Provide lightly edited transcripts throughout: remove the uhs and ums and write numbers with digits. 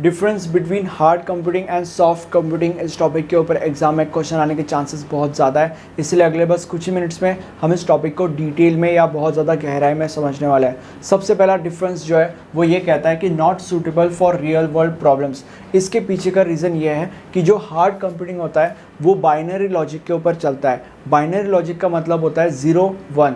Difference between hard computing and soft computing इस topic के ऊपर एग्जाम में क्वेश्चन आने के चांसेस बहुत ज़्यादा है, इसलिए अगले बस कुछ ही मिनट्स में हम इस टॉपिक को डिटेल में या बहुत ज़्यादा गहराई में समझने वाले हैं। सबसे पहला डिफरेंस जो है वो ये कहता है कि not suitable for real world problems. इसके पीछे का रीज़न ये है कि जो हार्ड कंप्यूटिंग होता है वो बाइनरी लॉजिक के ऊपर चलता है। बाइनरी लॉजिक का मतलब होता है 0 1,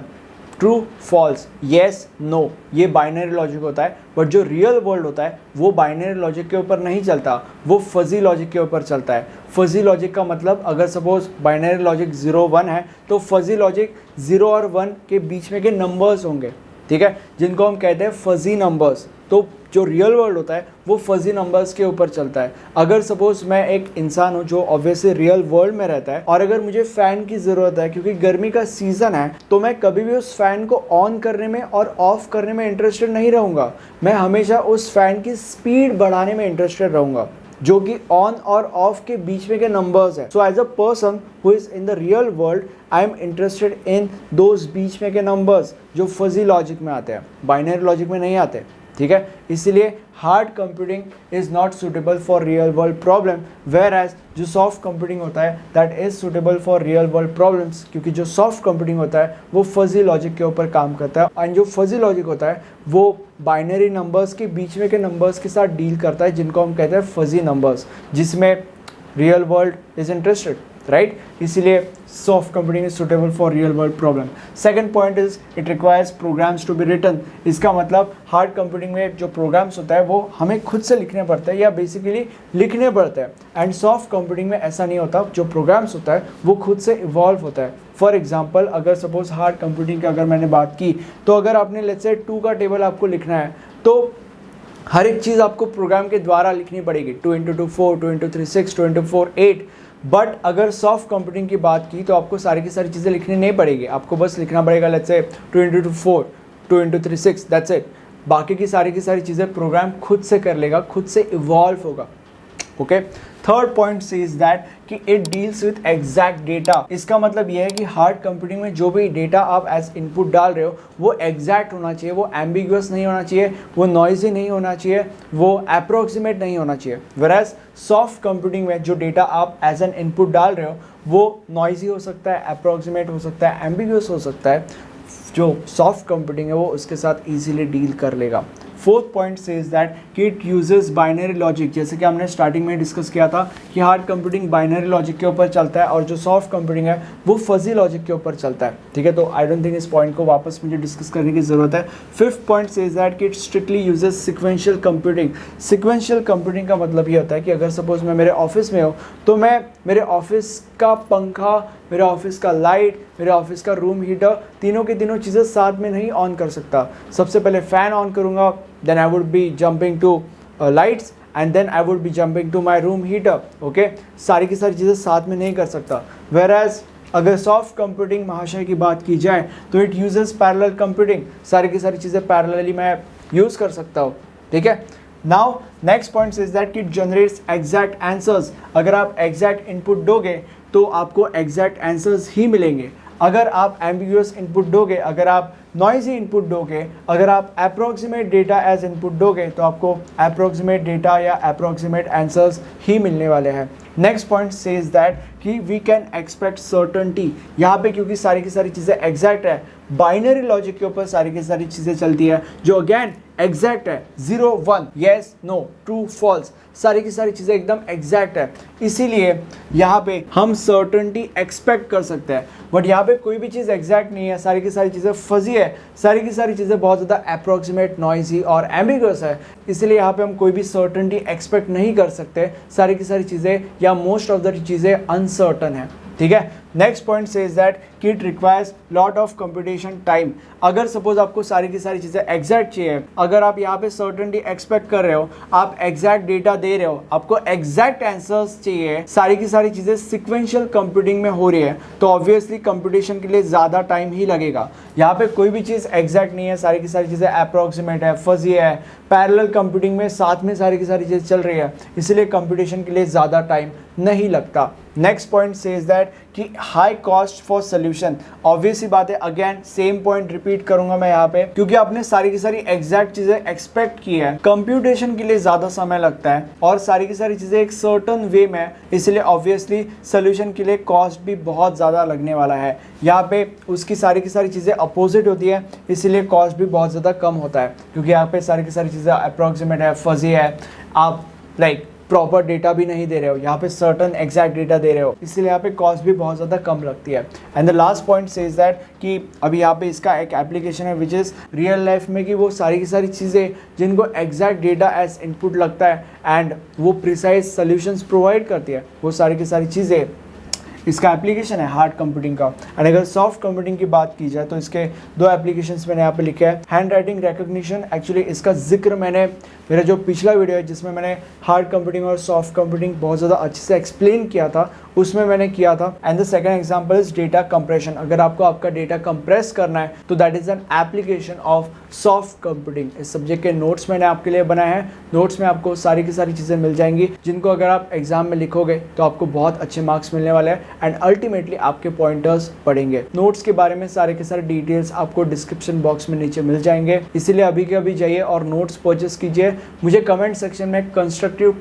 ट्रू फॉल्स, येस नो, ये बाइनरी लॉजिक होता है। बट जो रियल वर्ल्ड होता है वो बाइनरी लॉजिक के ऊपर नहीं चलता, वो फजी लॉजिक के ऊपर चलता है। फजी लॉजिक का मतलब अगर सपोज बाइनरी लॉजिक 0 1 है तो फजी लॉजिक 0 और 1 के बीच में के नंबर्स होंगे, ठीक है, जिनको हम कहते हैं फजी नंबर्स। तो जो रियल वर्ल्ड होता है वो फजी नंबर्स के ऊपर चलता है। अगर सपोज मैं एक इंसान हूँ जो ऑब्वियसली रियल वर्ल्ड में रहता है और अगर मुझे फ़ैन की ज़रूरत है क्योंकि गर्मी का सीज़न है, तो मैं कभी भी उस फ़ैन को ऑन करने में और ऑफ़ करने में इंटरेस्टेड नहीं रहूँगा। मैं हमेशा उस फ़ैन की स्पीड बढ़ाने में इंटरेस्टेड रहूँगा, जो कि ऑन और ऑफ के बीच में के नंबर्स है। So as a person who is in the real world I am interested in those बीच में के नंबर्स जो फजी लॉजिक में आते हैं, बाइनरी लॉजिक में नहीं आते, ठीक है। इसलिए hard computing is not suitable for real world problem, whereas जो सॉफ्ट कंप्यूटिंग होता है that is suitable for real world problems, क्योंकि जो सॉफ्ट कंप्यूटिंग होता है वो फजी लॉजिक के ऊपर काम करता है एंड जो फजी लॉजिक होता है वो बाइनरी नंबर्स के बीच में के नंबर्स के साथ डील करता है, जिनको हम कहते हैं फजी नंबर्स, जिसमें real world is interested, right. इसीलिए soft computing is suitable for real world problem. Second point is it requires programs to be written. इसका मतलब हार्ड कंप्यूटिंग में जो प्रोग्राम्स होता है वो हमें खुद से लिखने पड़ते हैं या बेसिकली लिखने पड़ते हैं, एंड सॉफ्ट कंप्यूटिंग में ऐसा नहीं होता। जो प्रोग्राम्स होता है वो खुद से इवॉल्व होता है। फॉर एग्जाम्पल अगर सपोज हार्ड कंप्यूटिंग की अगर मैंने बात की तो अगर आपने लेट्स से 2 का टेबल आपको लिखना है तो हर एक चीज़ आपको प्रोग्राम के द्वारा लिखनी पड़ेगी। 2 × 2 4, 2 × 3 6, 2 × 4 8। बट अगर सॉफ्ट कंप्यूटिंग की बात की तो आपको सारी की सारी चीज़ें लिखनी नहीं पड़ेगी, आपको बस लिखना पड़ेगा लेट्स से 2 × 2 4, 2 × 3 6, दैट्स इट। बाकी की सारी चीज़ें प्रोग्राम खुद से कर लेगा, खुद से इवॉल्व होगा, okay. Third point says that कि it deals with exact data. इसका मतलब यह है कि हार्ड कंप्यूटिंग में जो भी डेटा आप एज इनपुट डाल रहे हो वो एग्जैक्ट होना चाहिए, वो एम्बिगुअस नहीं होना चाहिए, वो नॉइजी नहीं होना चाहिए, वो अप्रोक्सीमेट नहीं होना चाहिए। वेराज सॉफ्ट कंप्यूटिंग में जो डेटा आप एज एन इनपुट डाल रहे हो वो नॉइजी हो सकता है, अप्रोक्सीमेट हो सकता है, एम्बिगुअस हो सकता है। जो सॉफ्ट कंप्यूटिंग है वो उसके साथ ईजिली डील कर लेगा। फोर्थ पॉइंट सेज दैट कि इट यूजेस बाइनरी लॉजिक। जैसे कि हमने स्टार्टिंग में डिस्कस किया था कि हार्ड कंप्यूटिंग बाइनरी लॉजिक के ऊपर चलता है और जो सॉफ्ट कंप्यूटिंग है वो फजी लॉजिक के ऊपर चलता है, ठीक है। तो आई डोंट थिंक इस पॉइंट को वापस मुझे डिस्कस करने की ज़रूरत है। फिफ्थ पॉइंट सेज दैट कि it strictly uses sequential computing. Sequential computing का मतलब ये होता है कि अगर सपोज मैं मेरे ऑफिस में हूँ तो मैं मेरे ऑफिस का पंखा, मेरे ऑफिस का लाइट, मेरे ऑफिस का रूम हीटर, तीनों की तीनों चीज़ें साथ में नहीं ऑन कर सकता। सबसे पहले फ़ैन ऑन करूँगा, then I would be jumping to lights and then I would be jumping to my room heater, okay. सारी की सारी चीज़ें साथ में नहीं कर सकता। वेराज अगर सॉफ्ट कंप्यूटिंग महाशय की बात की जाए तो इट यूजेस पैरेलल कंप्यूटिंग। सारी की सारी चीज़ें पैरेलली मैं यूज़ कर सकता हूँ, ठीक है। Now next point is that it generates exact answers. अगर आप एग्जैक्ट इनपुट दोगे तो आपको एग्जैक्ट आंसर्स ही मिलेंगे। अगर आप एम्बिगुअस इनपुट दोगे, अगर आप नॉइजी इनपुट दोगे, अगर आप अप्रोक्सीमेट डेटा एज इनपुट दोगे तो आपको अप्रोक्सीमेट डेटा या अप्रोक्सीमेट आंसर्स ही मिलने वाले हैं। नेक्स्ट पॉइंट सेज दैट कि वी कैन एक्सपेक्ट सर्टेनिटी। यहाँ पे क्योंकि सारी की सारी चीज़ें एग्जैक्ट है, बाइनरी लॉजिक के ऊपर सारी की सारी चीज़ें चलती है जो अगेन एग्जैक्ट है, 0 1, येस नो, ट्रू फॉल्स, सारी की सारी चीज़ें एकदम एग्जैक्ट है। इसीलिए यहाँ पे हम सर्टेनिटी एक्सपेक्ट कर सकते हैं। बट यहाँ पे कोई भी चीज़ एग्जैक्ट नहीं है, सारी की सारी चीज़ें फजी है, सारी की सारी चीज़ें बहुत ज़्यादा अप्रोक्सीमेट, नॉइजी और एम्बिगुअस है। इसलिए यहाँ पे हम कोई भी सर्टेनिटी एक्सपेक्ट नहीं कर सकते। सारी की सारी चीज़ें या मोस्ट ऑफ द चीज़ें अनसर्टन है, ठीक है। नेक्स्ट पॉइंट सेज दैट कि it requires lot of computation time. अगर सपोज आपको सारी की सारी चीज़ें एग्जैक्ट चाहिए, अगर आप यहाँ पे सर्टेनिटी एक्सपेक्ट कर रहे हो, आप एग्जैक्ट डेटा दे रहे हो, आपको एग्जैक्ट आंसर्स चाहिए, सारी की सारी चीज़ें सिक्वेंशियल कंप्यूटिंग में हो रही है, तो ऑब्वियसली कंप्यूटेशन के लिए ज़्यादा टाइम ही लगेगा। यहाँ पे कोई भी चीज़ एग्जैक्ट नहीं है, सारी की सारी चीज़ें अप्रोक्सीमेट है, फजी है। पैरेलल कंप्यूटिंग में साथ में सारी की सारी चीज़ें चल रही है, इसलिए कंप्यूटेशन के लिए ज़्यादा टाइम नहीं लगता। नेक्स्ट पॉइंट सेज दैट कि high cost for solution. Obvious ही बात है, अगेन सेम पॉइंट रिपीट करूंगा मैं यहाँ पे, क्योंकि आपने सारी की सारी एग्जैक्ट चीजें एक्सपेक्ट की है। कंप्यूटेशन के लिए ज्यादा समय लगता है और सारी की सारी चीजें एक सर्टन वे में, इसलिए ऑब्वियसली सोल्यूशन के लिए कॉस्ट भी बहुत ज्यादा लगने वाला है। यहाँ पे उसकी सारी की सारी चीजें अपोजिट होती है, इसीलिए कॉस्ट भी बहुत ज्यादा कम होता है, क्योंकि यहाँ पे सारी की सारी चीजें अप्रोक्सीमेट है, फजी है, आप लाइक प्रॉपर डेटा भी नहीं दे रहे हो, यहाँ पे सर्टन एग्जैक्ट डेटा दे रहे हो, इसलिए यहाँ पे कॉस्ट भी बहुत ज़्यादा कम लगती है। And the last point says that कि अभी यहाँ पे इसका एक एप्लीकेशन है विच इज़ रियल लाइफ में, कि वो सारी की सारी चीज़ें जिनको एग्जैक्ट डेटा एज इनपुट लगता है एंड वो प्रिसाइज सोल्यूशंस प्रोवाइड करती है, वो सारी की सारी चीज़ें इसका एप्लीकेशन है हार्ड कंप्यूटिंग का। एंड अगर सॉफ्ट कंप्यूटिंग की बात की जाए तो इसके दो एप्लीकेशंस मैंने यहाँ पे लिखे हैं। हैंड राइटिंग रिकॉग्निशन, एक्चुअली इसका जिक्र मैंने मेरा जो पिछला वीडियो है जिसमें मैंने हार्ड कंप्यूटिंग और सॉफ्ट कंप्यूटिंग बहुत ज़्यादा अच्छे से एक्सप्लेन किया था, उसमें मैंने किया था। And the second example is data compression. अगर आपको आपका डेटा कंप्रेस करना है तो that is an application of soft computing. इस सब्जेक्ट के नोट्स मैंने आपके लिए बनाए हैं, नोट्स में आपको सारी की सारी चीज़ें मिल जाएंगी जिनको अगर आप एग्जाम में लिखोगे तो आपको बहुत अच्छे मार्क्स मिलने वाले हैं एंड अल्टीमेटली आपके पॉइंटर्स पढ़ेंगे। नोट्स के बारे में सारे के सारे डिटेल्स आपको डिस्क्रिप्शन बॉक्स में नीचे मिल जाएंगे, इसीलिए अभी के अभी जाइए और नोट्स परचेस कीजिए। मुझे कमेंट सेक्शन में कंस्ट्रक्टिव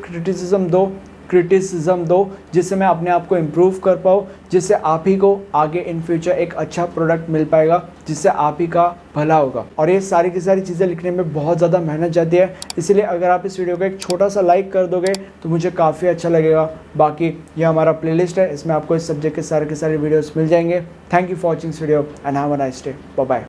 क्रिटिसिज्म दो जिससे मैं अपने आप को इम्प्रूव कर पाऊँ, जिससे आप ही को आगे इन फ्यूचर एक अच्छा प्रोडक्ट मिल पाएगा, जिससे आप ही का भला होगा। और ये सारी की सारी चीज़ें लिखने में बहुत ज़्यादा मेहनत जाती है, इसलिए अगर आप इस वीडियो को एक छोटा सा लाइक कर दोगे तो मुझे काफ़ी अच्छा लगेगा। बाकी ये हमारा प्लेलिस्ट है, इसमें आपको इस सब्जेक्ट के सारे वीडियोस मिल जाएंगे। Thank you for watching this video and have a nice day. Bye bye.